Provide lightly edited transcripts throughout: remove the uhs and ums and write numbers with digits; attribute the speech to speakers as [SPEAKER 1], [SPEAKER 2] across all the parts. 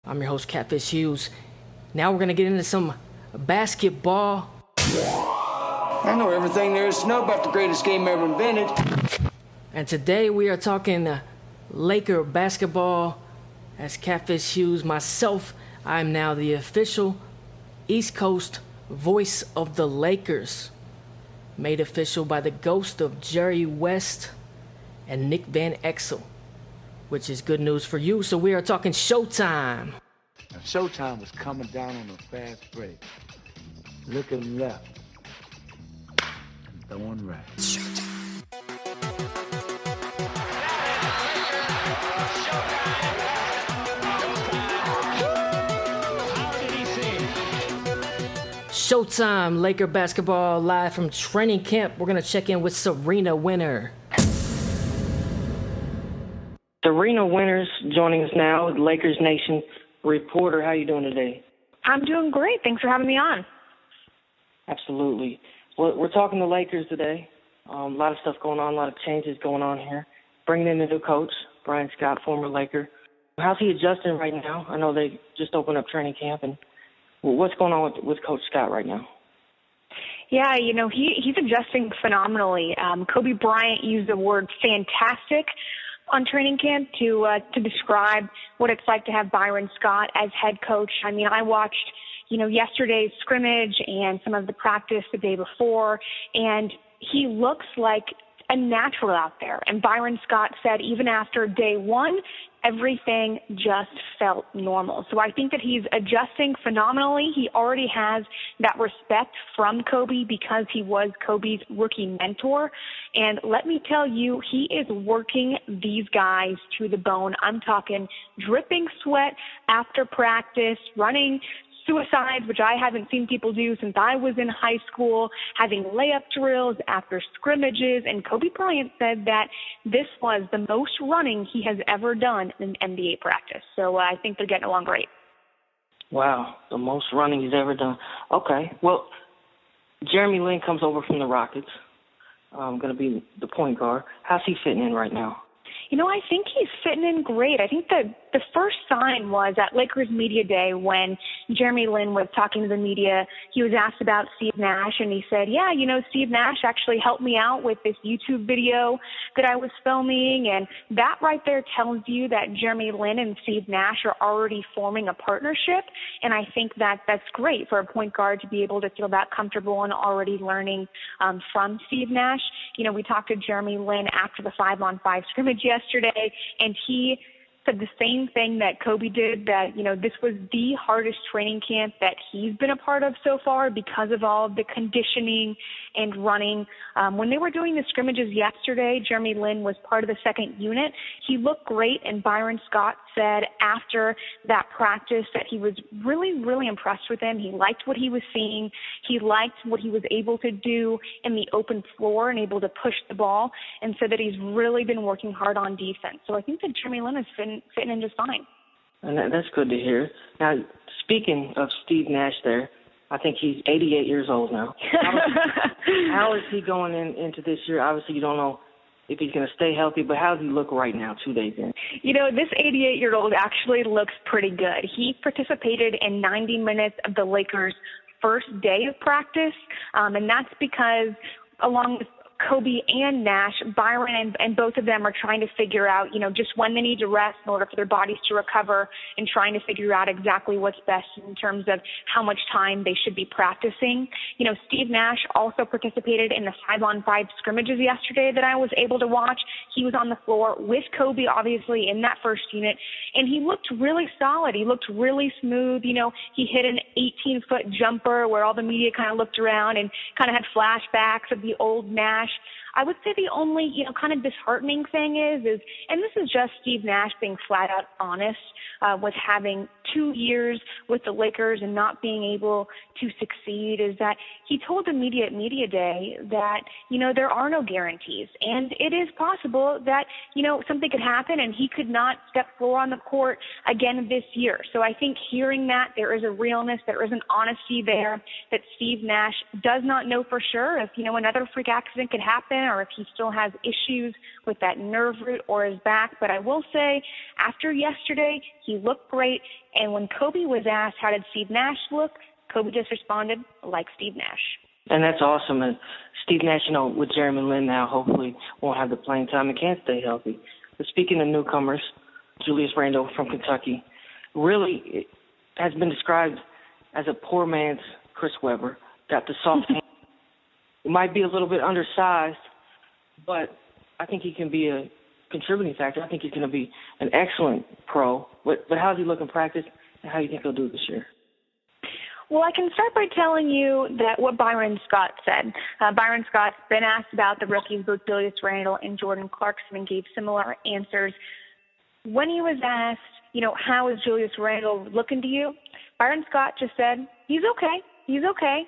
[SPEAKER 1] I'm your host, Catfish Hughes. Now we're going to get into some basketball.
[SPEAKER 2] I know everything there is to know about the greatest game ever invented.
[SPEAKER 1] And today we are talking Laker basketball. As Catfish Hughes, myself, I'm now the official East Coast voice of the Lakers. Made official by the ghost of Jerry West and Nick Van Exel, which is good news for you. So we are talking Showtime.
[SPEAKER 3] Now, Showtime was coming down on a fast break, looking left, and throwing right.
[SPEAKER 1] Showtime, Laker basketball live from training camp. We're going to check in with Serena Winters. Serena Winters joining us now, Lakers Nation reporter. How are you doing today?
[SPEAKER 4] I'm doing great. Thanks for having me on.
[SPEAKER 1] Absolutely. Well, we're talking the Lakers today. A lot of stuff going on, a lot of changes going on here. Bringing in a new coach, Brian Scott, former Laker. How's he adjusting right now? I know they just opened up training camp, and what's going on with Coach Scott right now?
[SPEAKER 4] Yeah, he's adjusting phenomenally. Kobe Bryant used the word fantastic on training camp to describe what it's like to have Byron Scott as head coach. I mean, I watched, yesterday's scrimmage and some of the practice the day before, and he looks like a natural out there. And Byron Scott said even after day one, everything just felt normal. So I think that he's adjusting phenomenally. He already has that respect from Kobe because he was Kobe's rookie mentor. And let me tell you, he is working these guys to the bone. I'm talking dripping sweat after practice, running suicides, which I haven't seen people do since I was in high school, having layup drills after scrimmages. And Kobe Bryant said that this was the most running he has ever done in NBA practice. So I think they're getting along great.
[SPEAKER 1] Wow, the most running he's ever done. Okay, well, Jeremy Lin comes over from the Rockets. Going to be the point guard. How's he fitting in right now?
[SPEAKER 4] I think he's fitting in great. I think the first sign was at Lakers Media Day when Jeremy Lin was talking to the media. He was asked about Steve Nash, and he said, yeah, Steve Nash actually helped me out with this YouTube video that I was filming. And that right there tells you that Jeremy Lin and Steve Nash are already forming a partnership. And I think that that's great for a point guard to be able to feel that comfortable and already learning from Steve Nash. We talked to Jeremy Lin after the 5-on-5 scrimmage yesterday, and he said the same thing that Kobe did, that, this was the hardest training camp that he's been a part of so far because of all of the conditioning and running. When they were doing the scrimmages yesterday, Jeremy Lin was part of the second unit. He looked great, and Byron Scott said after that practice that he was really, really impressed with him. He liked what he was seeing. He liked what he was able to do in the open floor and able to push the ball, and said that he's really been working hard on defense. So I think that Jeremy Lin is fitting in just fine.
[SPEAKER 1] And that's good to hear. Now, speaking of Steve Nash there, I think he's 88 years old now. How is he going into this year? Obviously, you don't know if he's going to stay healthy, but how does he look right now, 2 days in?
[SPEAKER 4] This 88-year-old actually looks pretty good. He participated in 90 minutes of the Lakers' first day of practice, and that's because along with Kobe and Nash, Byron and both of them are trying to figure out, just when they need to rest in order for their bodies to recover, and trying to figure out exactly what's best in terms of how much time they should be practicing. Steve Nash also participated in the 5-on-5 scrimmages yesterday that I was able to watch. He was on the floor with Kobe, obviously, in that first unit, and he looked really solid. He looked really smooth. He hit an 18-foot jumper where all the media kind of looked around and kind of had flashbacks of the old Nash. I would say the only, kind of disheartening thing is, and this is just Steve Nash being flat out honest, with having 2 years with the Lakers and not being able to succeed, is that he told the media at Media Day that, there are no guarantees. And it is possible that, something could happen and he could not step forward on the court again this year. So I think hearing that, there is a realness, there is an honesty there that Steve Nash does not know for sure if, another freak accident could happen, or if he still has issues with that nerve root or his back. But I will say, after yesterday, he looked great, And when Kobe was asked, how did Steve Nash look, Kobe just responded, like Steve Nash.
[SPEAKER 1] And that's awesome. And Steve Nash, with Jeremy Lin now, hopefully won't have the playing time and can stay healthy. But speaking of newcomers, Julius Randle from Kentucky really has been described as a poor man's Chris Webber. Got the soft hand. He might be a little bit undersized, but I think he can be a contributing factor. I think he's going to be an excellent pro. But how does he look in practice, and how do you think he'll do this year?
[SPEAKER 4] Well, I can start by telling you that what Byron Scott said. Byron Scott's been asked about the rookies, both Julius Randle and Jordan Clarkson, and gave similar answers. When he was asked, how is Julius Randle looking to you? Byron Scott just said, he's okay. He's okay.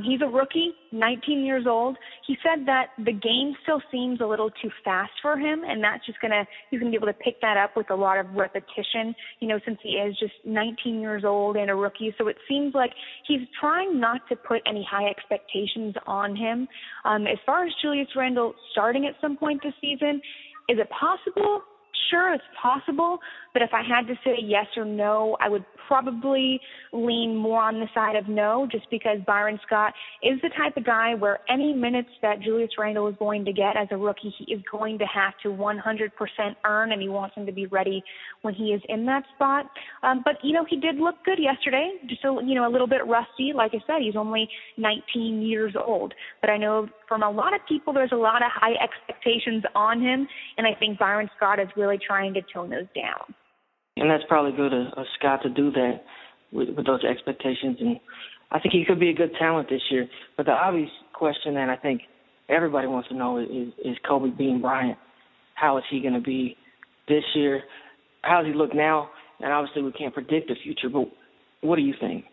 [SPEAKER 4] He's a rookie, 19 years old. He said that the game still seems a little too fast for him, and that's just he's gonna be able to pick that up with a lot of repetition, since he is just 19 years old and a rookie. So it seems like he's trying not to put any high expectations on him. As far as Julius Randle starting at some point this season, is it possible? Sure, it's possible, but if I had to say yes or no, I would probably lean more on the side of no, just because Byron Scott is the type of guy where any minutes that Julius Randle is going to get as a rookie, he is going to have to 100% earn, and he wants him to be ready when he is in that spot. But he did look good yesterday, just a little bit rusty. Like I said, he's only 19 years old, but I know from a lot of people, there's a lot of high expectations on him, and I think Byron Scott is really trying to tone those down.
[SPEAKER 1] And that's probably good of Scott to do that with those expectations. And I think he could be a good talent this year. But the obvious question that I think everybody wants to know is Kobe Bean Bryant. How is he going to be this year? How does he look now? And obviously we can't predict the future, but what do you think?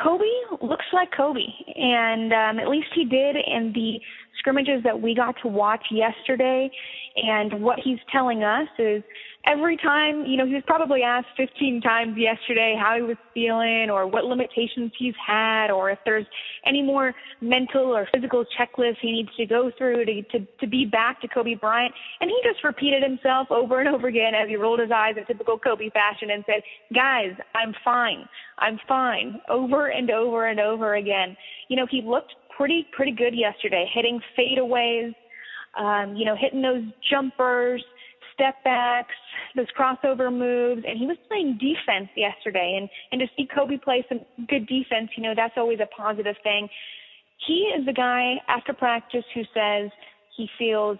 [SPEAKER 4] Kobe looks like Kobe, and at least he did in the scrimmages that we got to watch yesterday. And what he's telling us is every time, he was probably asked 15 times yesterday how he was feeling or what limitations he's had or if there's any more mental or physical checklists he needs to go through to be back to Kobe Bryant. And he just repeated himself over and over again as he rolled his eyes in typical Kobe fashion and said, guys, I'm fine, over and over and over again. He looked pretty good yesterday, hitting fadeaways, hitting those jumpers, step backs, those crossover moves, and he was playing defense yesterday. And to see Kobe play some good defense, that's always a positive thing. He is the guy after practice who says he feels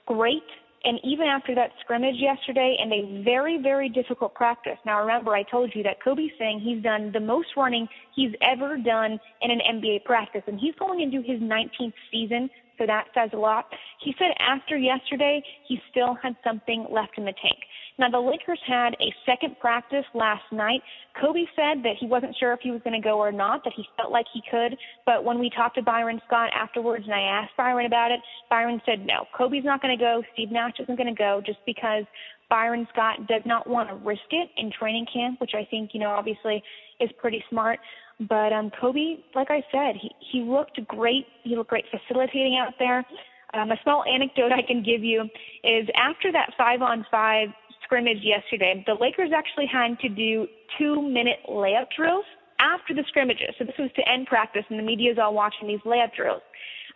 [SPEAKER 4] great. And even after that scrimmage yesterday and a very, very difficult practice. Now, remember, I told you that Kobe's saying he's done the most running he's ever done in an NBA practice. And he's going into his 19th season, so that says a lot. He said after yesterday, he still had something left in the tank. Now, the Lakers had a second practice last night. Kobe said that he wasn't sure if he was going to go or not, that he felt like he could. But when we talked to Byron Scott afterwards and I asked Byron about it, Byron said no, Kobe's not going to go. Steve Nash isn't going to go just because Byron Scott does not want to risk it in training camp, which I think, obviously is pretty smart. But Kobe, like I said, he looked great. He looked great facilitating out there. A small anecdote I can give you is after that 5-on-5 scrimmage yesterday, the Lakers actually had to do 2-minute layup drills after the scrimmages. So this was to end practice, and the media is all watching these layup drills.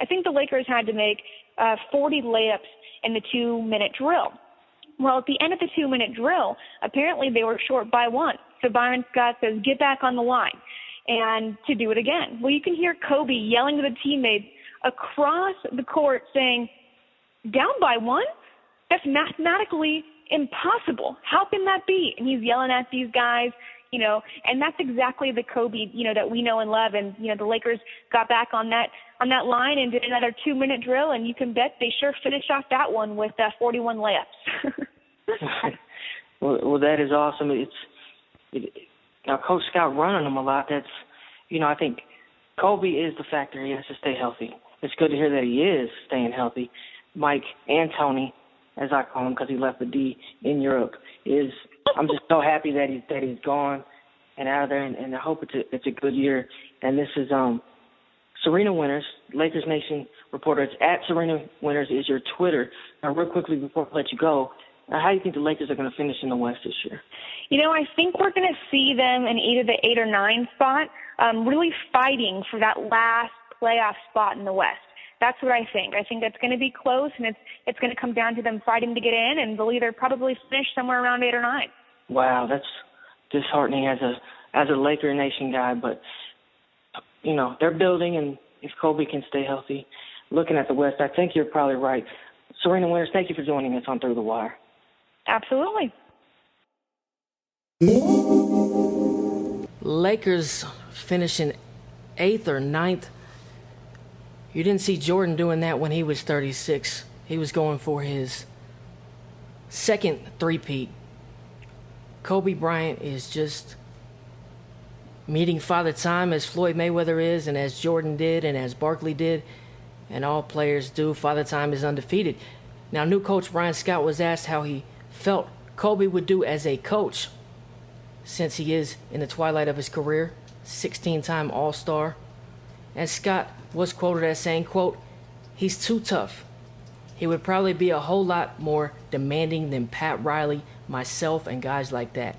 [SPEAKER 4] I think the Lakers had to make 40 layups in the 2-minute drill. Well, at the end of the 2-minute drill, apparently they were short by 1. So Byron Scott says, get back on the line and to do it again. Well, you can hear Kobe yelling to the teammates across the court saying, down by 1? That's mathematically impossible. How can that be? And he's yelling at these guys, and that's exactly the Kobe, that we know and love. And, the Lakers got back on that line and did another 2-minute drill, and you can bet they sure finished off that one with 41 layups.
[SPEAKER 1] Well, that is awesome. Now, Coach Scott running them a lot. That's, I think Kobe is the factor. He has to stay healthy. It's good to hear that he is staying healthy. Mike and Tony, as I call him because he left the D in Europe, I'm just so happy that he's gone and out of there, and I hope it's a good year. And this is Serena Winters, Lakers Nation reporter. It's at Serena Winters is your Twitter. Now, real quickly before I let you go, How do you think the Lakers are going to finish in the West this year?
[SPEAKER 4] I think we're going to see them in either the 8 or 9 spot, really fighting for that last playoff spot in the West. That's what I think. I think it's going to be close, and it's going to come down to them fighting to get in, and they'll either probably finish somewhere around 8 or 9.
[SPEAKER 1] Wow, that's disheartening as a Laker Nation guy, but they're building, and if Kobe can stay healthy, looking at the West, I think you're probably right. Serena Winters, thank you for joining us on Through the Wire.
[SPEAKER 4] Absolutely.
[SPEAKER 1] Lakers finishing 8th or 9th. You didn't see Jordan doing that when he was 36. He was going for his second three-peat. Kobe Bryant is just meeting Father Time as Floyd Mayweather is, and as Jordan did, and as Barkley did, and all players do. Father Time is undefeated. Now, new coach Brian Scott was asked how he felt Kobe would do as a coach since he is in the twilight of his career, 16-time All-Star. And Scott was quoted as saying, quote, "He's too tough. He would probably be a whole lot more demanding than Pat Riley, myself, and guys like that.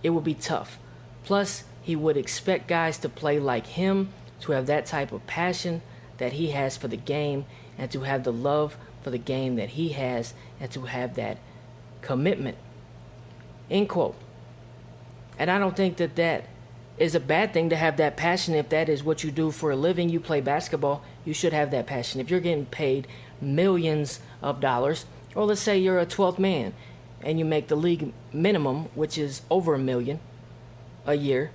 [SPEAKER 1] It would be tough. Plus, he would expect guys to play like him, to have that type of passion that he has for the game, and to have the love for the game that he has, and to have that commitment." End quote. And I don't think that is a bad thing to have that passion. If that is what you do for a living, you play basketball, you should have that passion. If you're getting paid millions of dollars, or let's say you're a 12th man and you make the league minimum, which is over $1 million a year,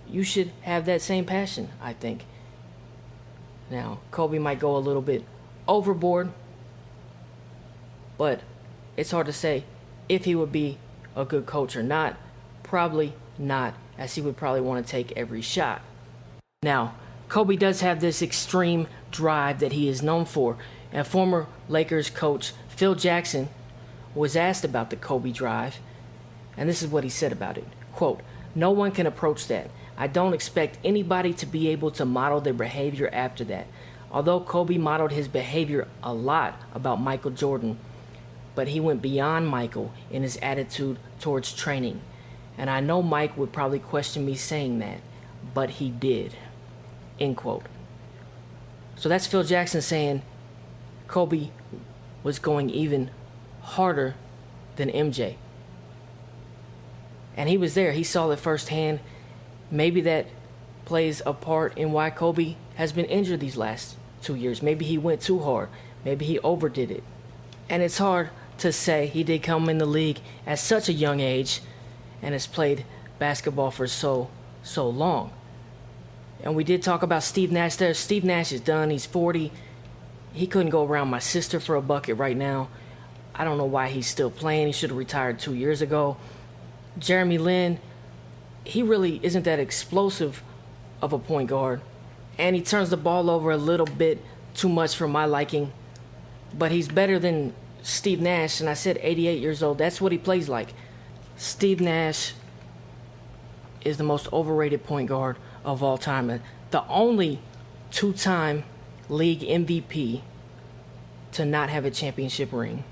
[SPEAKER 1] you should have that same passion, I think. Now, Kobe might go a little bit overboard, but it's hard to say if he would be a good coach or not. Probably not, as he would probably want to take every shot. Now, Kobe does have this extreme drive that he is known for, and former Lakers coach Phil Jackson was asked about the Kobe drive, and this is what he said about it. Quote, "No one can approach that. I don't expect anybody to be able to model their behavior after that. Although Kobe modeled his behavior a lot about Michael Jordan, but he went beyond Michael in his attitude towards training. And I know Mike would probably question me saying that, but he did." End quote. So that's Phil Jackson saying Kobe was going even harder than MJ. And he was there. He saw it firsthand. Maybe that plays a part in why Kobe has been injured these last 2 years. Maybe he went too hard. Maybe he overdid it. And it's hard to say. He did come in the league at such a young age and has played basketball for so long. And we did talk about Steve Nash there. Steve Nash is done. He's 40. He couldn't go around my sister for a bucket right now. I don't know why he's still playing. He should have retired 2 years ago. Jeremy Lin, he really isn't that explosive of a point guard. And he turns the ball over a little bit too much for my liking. But he's better than Steve Nash. And I said 88 years old. That's what he plays like. Steve Nash is the most overrated point guard of all time. The only two-time league MVP to not have a championship ring.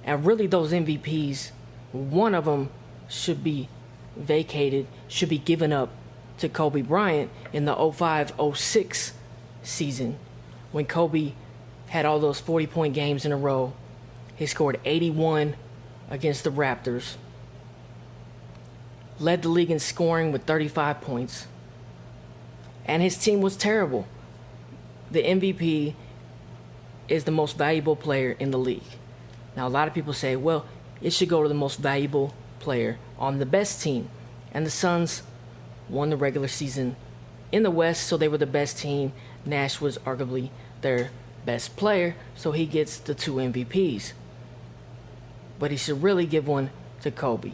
[SPEAKER 1] And really those MVPs, one of them should be vacated, should be given up to Kobe Bryant in the 05-06 season when Kobe had all those 40-point games in a row. He scored 81 against the Raptors, led the league in scoring with 35 points, and his team was terrible. The MVP is the most valuable player in the league. Now, a lot of people say, well, it should go to the most valuable player on the best team. And the Suns won the regular season in the West, so they were the best team. Nash was arguably their best player, so he gets the 2 MVPs. But he should really give one to Kobe.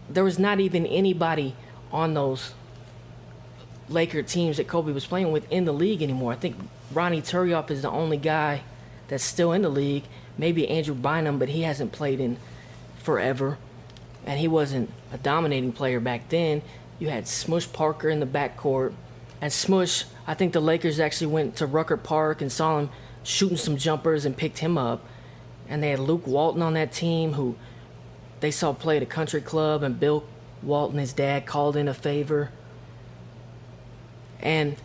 [SPEAKER 1] There was not even anybody on those Laker teams that Kobe was playing with in the league anymore. I think Ronnie Turioff is the only guy that's still in the league. Maybe Andrew Bynum, but he hasn't played in forever. And he wasn't a dominating player back then. You had Smush Parker in the backcourt. And Smush, I think the Lakers actually went to Rucker Park and saw him shooting some jumpers and picked him up. And they had Luke Walton on that team, who they saw play at a country club, and Bill Walton, his dad, called in a favor. And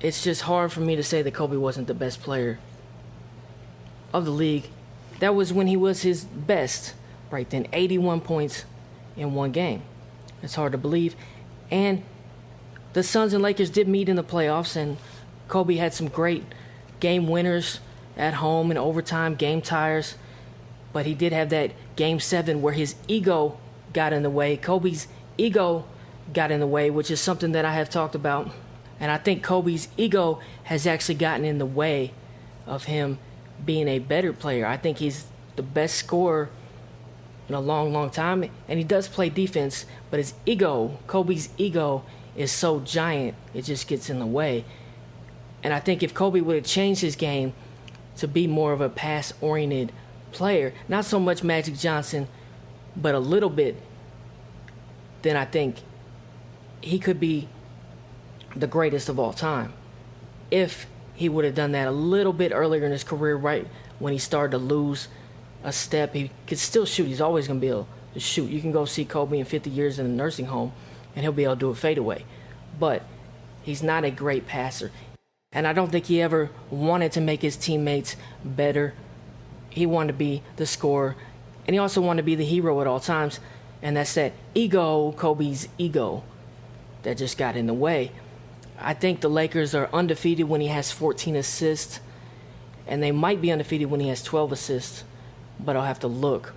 [SPEAKER 1] it's just hard for me to say that Kobe wasn't the best player of the league. That was when he was his best, right then. 81 points in one game. It's hard to believe. And the Suns and Lakers did meet in the playoffs, and Kobe had some great game winners at home in overtime, game tires. But he did have that game 7 where his ego got in the way. Kobe's ego got in the way, which is something that I have talked about. And I think Kobe's ego has actually gotten in the way of him being a better player. I think he's the best scorer in a long, long time. And he does play defense, but his ego, Kobe's ego, is so giant, it just gets in the way. And I think if Kobe would have changed his game to be more of a pass-oriented player, not so much Magic Johnson, but a little bit, then I think he could be the greatest of all time. If he would have done that a little bit earlier in his career, right when he started to lose a step, he could still shoot. He's always going to be able to shoot. You can go see Kobe in 50 years in a nursing home, and he'll be able to do a fadeaway. But he's not a great passer. And I don't think he ever wanted to make his teammates better. He wanted to be the scorer, and he also wanted to be the hero at all times. And that's that ego, Kobe's ego, that just got in the way. I think the Lakers are undefeated when he has 14 assists, and they might be undefeated when he has 12 assists, but I'll have to look,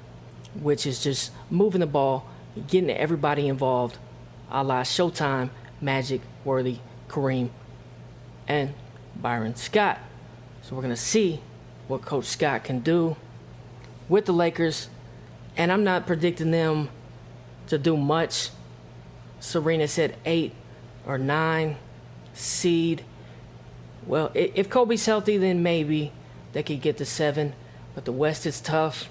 [SPEAKER 1] which is just moving the ball, getting everybody involved, a la Showtime, Magic, Worthy, Kareem, and Byron Scott. So we're going to see what Coach Scott can do with the Lakers, and I'm not predicting them to do much. Serena said 8 or 9 seed. Well, if Kobe's healthy, then maybe they could get to 7, but the West is tough,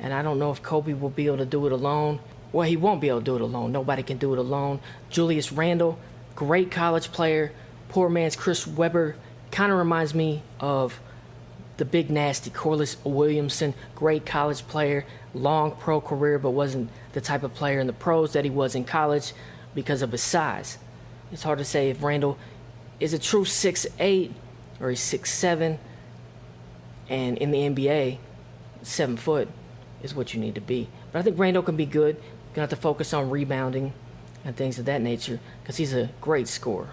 [SPEAKER 1] and I don't know if Kobe will be able to do it alone. Well, he won't be able to do it alone. Nobody can do it alone. Julius Randle, great college player. Poor man's Chris Webber. Kind of reminds me of the big nasty Corliss Williamson, great college player, long pro career, but wasn't the type of player in the pros that he was in college because of his size. It's hard to say if Randle is a true 6'8", or he's 6'7", and in the NBA, 7 foot is what you need to be. But I think Randle can be good. Gonna have to focus on rebounding and things of that nature because he's a great scorer.